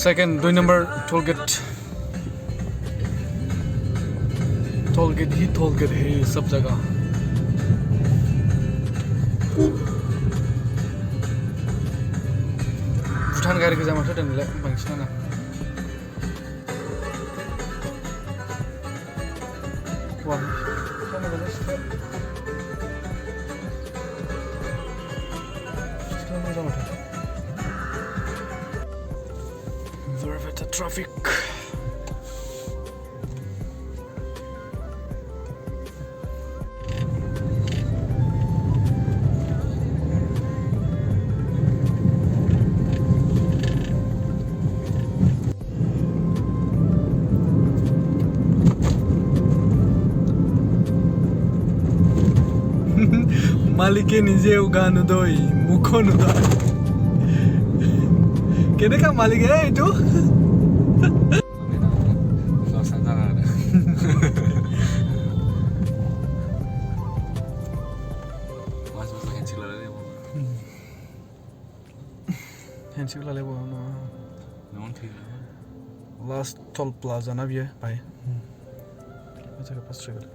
Second 2 number toll gate ही toll gate है सब जगह भुटान गारि गोजा माथो दोनलाय बांसिनानो AVATAR traffic. Malike nije uganu doi, mukonu da. Kene ka Malike itu? Handshake lale bo no. Last toll plaza na bhi hai bhai. Acha ke paas travel.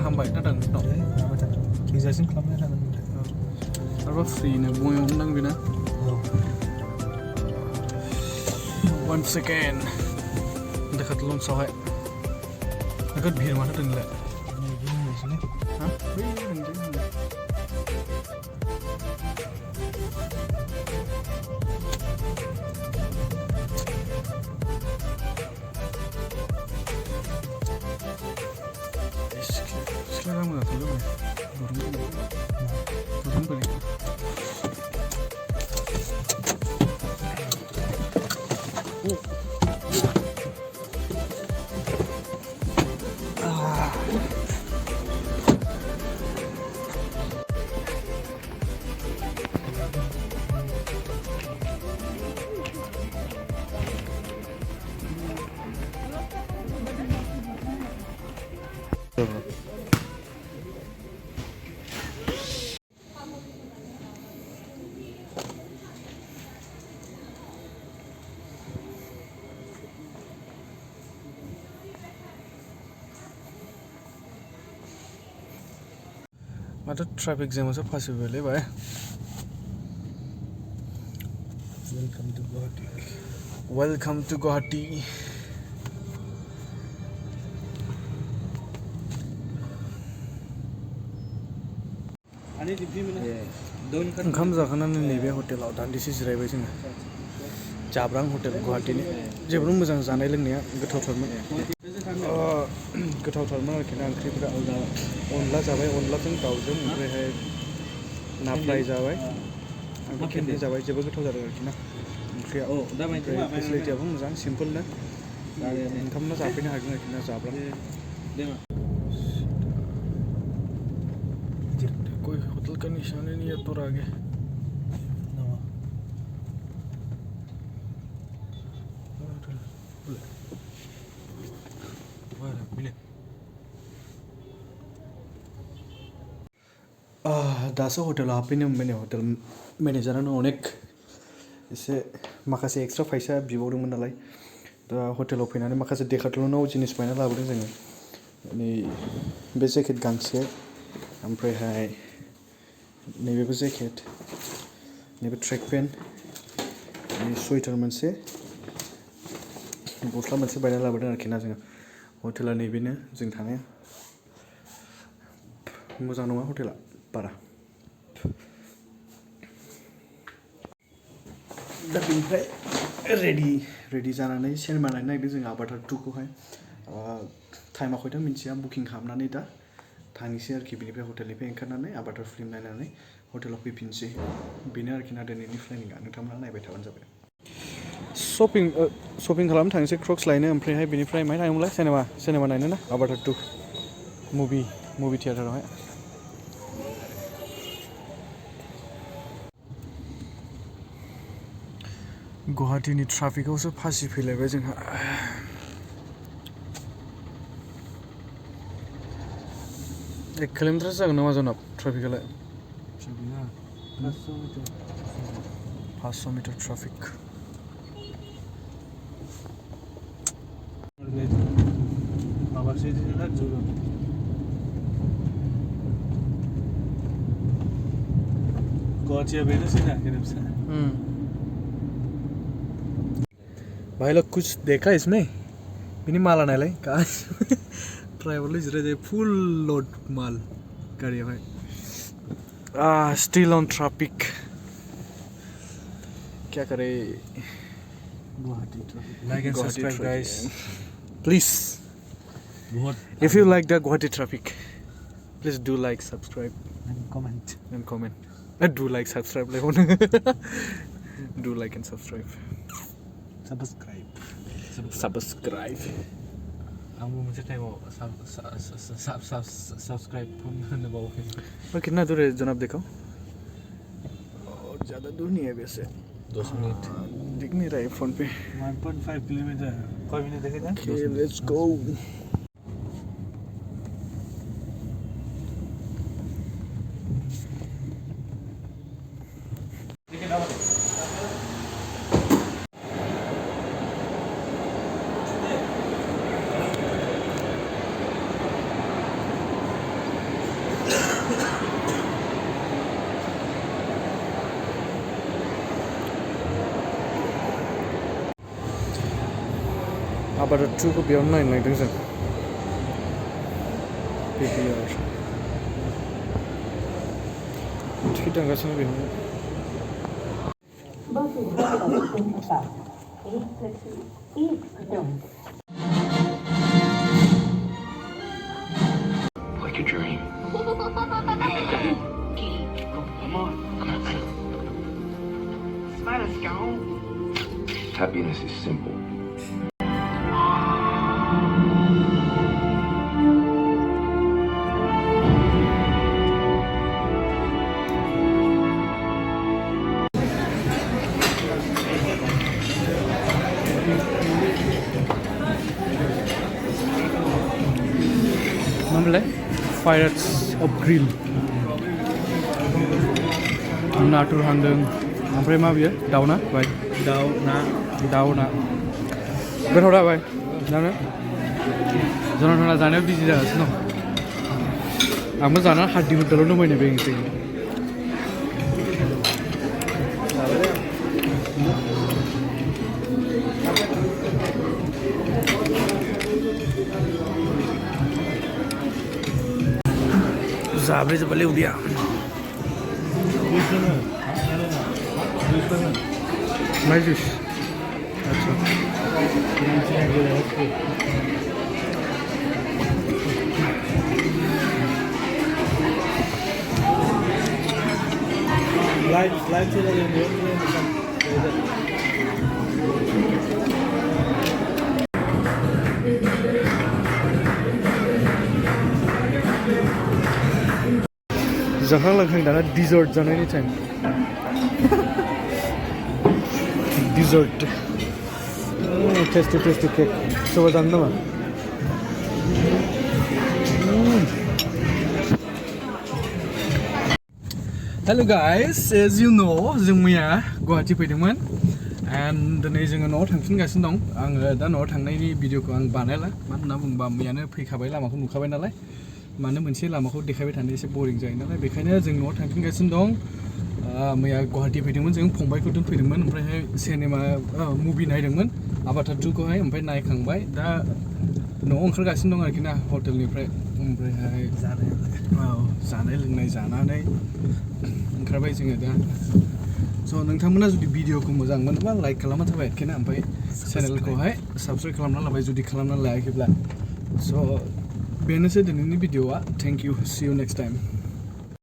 Hambai na dan no. Reservation खालामनो थांगोन नोंथां। आरो फ्रि no बयाव नांगौ ना? 1 second. देखात लं साहाय। नोगोद भिर माथो दोनलाय। हा? माथो ट्राफिक जामावसो फासिबायलै भाइ वेलकम टु गुवाहाटी ओंखाम जाखांनानै नैबे हटेलाव दान्दिसे जिरायबाय जोङो जाब्रां हटेल गुवाहाटीनि जेबो मोजां जानाय लोंनाया गोथावथारमोन आरोखि ना ओंख्रिफोरा अनला जाबाय अनलाजों दाउजों ओमफ्रायहाय ना फ्राय जाबाय ओमफ्राय खेबनै जाबाय जोबोद गोथाव जादों आरोखि ना ओंख्रिया फेसिलिटियाबो मोजां सिम्पोलनो ओंखामना जाफैनो हागोन आरोखि ना जाब्रां कोई होटल का निशान नहीं है तो आगे दासो हटेलाव हाबफैनो मोनबाय हटेल मेनेजारानो अनेक एसे माखासे एक्सट्रा फैसा बिबावदोंमोन नालाय दा हटेलाव फैनानै माखासे डेकाथलनाव जिनिस बायना लाबोदों जोङो नै बे जेकेट गांसे ओमफ्रायहाय नैबेबो जेकेट नैबे ट्रेक पेन्ट सुवेटार मोनसे गस्ला मोनसे बायना लाबोदों आरोखि ना जोङो हटेला नैबेनो जों थानाया मोजां नङा हटेला बारा दा बेनिफ्राय रेडि जानानै सिनेमा नायनो नागिरदों जों आभाटार 2 खौहाय टाइमा खयथा मिन्थिया बुकिं खालामनानै दा थांनोसै आरोखि बेनिफ्राय हटेलनिफ्राय ओंखारनानै आभाटार फिल्म नायनानै हटेलाव फैफिनसै बेनो आरोखि ना दिनैनि प्लेनिंआ नोंथांमोना नायबाय थाबानो जाबाय शपिं खालामनो थांनोसै क्रक्स लायनो ओमफ्रायहाय बेनिफ्राय माहाय थाङोमोनलाय सिनेमा नायनो ना आभाटार 2 मुभि थियेटारावहाय गुवाहाटीनि ट्राफिकआवसो फासि फैलायबाय जोंहा 1 किल'मिटारसो जागोन नामा जोंना ट्राफिकआलाय 500 मिटार ट्राफिक भाई लोग कुछ देखा इसमें बिनी माला नायलाय ड्राइवर ले जिराय जाय फुल लोड माल गाड़ियावहाय स्टिल ऑन ट्रैफिक क्या करे Guwahati traffic like and subscribe guys please if you like the Guwahati traffic please do like subscribe and comment do like subscribe do like and subscribe आंबो मोनसे टाइमाव सब्सक्राइब होनो बावोखै और कितना दूर है जनाब दिखाओ ज़्यादा दूर नहीं है वैसे 10 मिनट दिख नहीं रहा है फोन पे 1.5 किलोमीटर कोई भी नहीं देखेगा लेट्स गो आभाटार 2 को बेयावनो नायनो नागिरदों जों PVR टिकेट दानगासिनो बेयावनो Like a dream. Come on. Let us go. Happiness is simple. Pirates of Grill नाथुर हांदों ओमफ्राय मा बियो दाउना बाय दाउ ना गोथाव दा बाय जानो जनाथना जानायाव बिजि जागासिनो दं आंबो जाना हाद्दि हुद्दाल' दंबायनो बे ओंख्रि जाबरे जबले उदिया नाइस डिश अच्छा लाइट से लगे जाखां लोंखां दाना डिजर्ट जानायनि टाइम डिजर्ट टेस्टी केक सोरबा जानो नामा hello guys as you know जों मैया गुवाहाटी फैदोंमोन एन्ड दिनै जोङो न'आव थांफिनगासिनो दं आङो दा न'आव थांनायनि भिडिअखौ आं बानायला मानो होनना बुङोबा मैयानो फैखाबाय लामाखौ नुखाबाय नालाय मानो मोनसे लामाखौ देखायबाय थानो एसे बरिं जायो नालाय बेखायनो जों न'आव थांफिनगासिनो दं मैया गुवाहाटि फैदोंमोन जों फंबायखौ दोनफैदोंमोन ओमफ्रायहाय सिनेमा मुभि नायदोंमोन AVATAR.2 खौहाय ओमफ्राय नायखांबाय दा न'आव ओंखारगासिनो दं आरोखि ना हटेलनिफ्राय ओमफ्रायहाय जानाय लोंनाय जानानै ओंखारबाय जोङो दा स' नोंथांमोना जुदि भिडिअखौ मोजां मोनोबा लाइक खालामना थाबाय आरोखि ना ओमफ्राय चेनेलखौहाय साबस्क्राइब खालामना लाबाय जुदि खालामना लायाखैब्ला स' बेनोसै दिनैनि भिडिअआ थेंक इउ सि इउ नेक्स्ट टाइम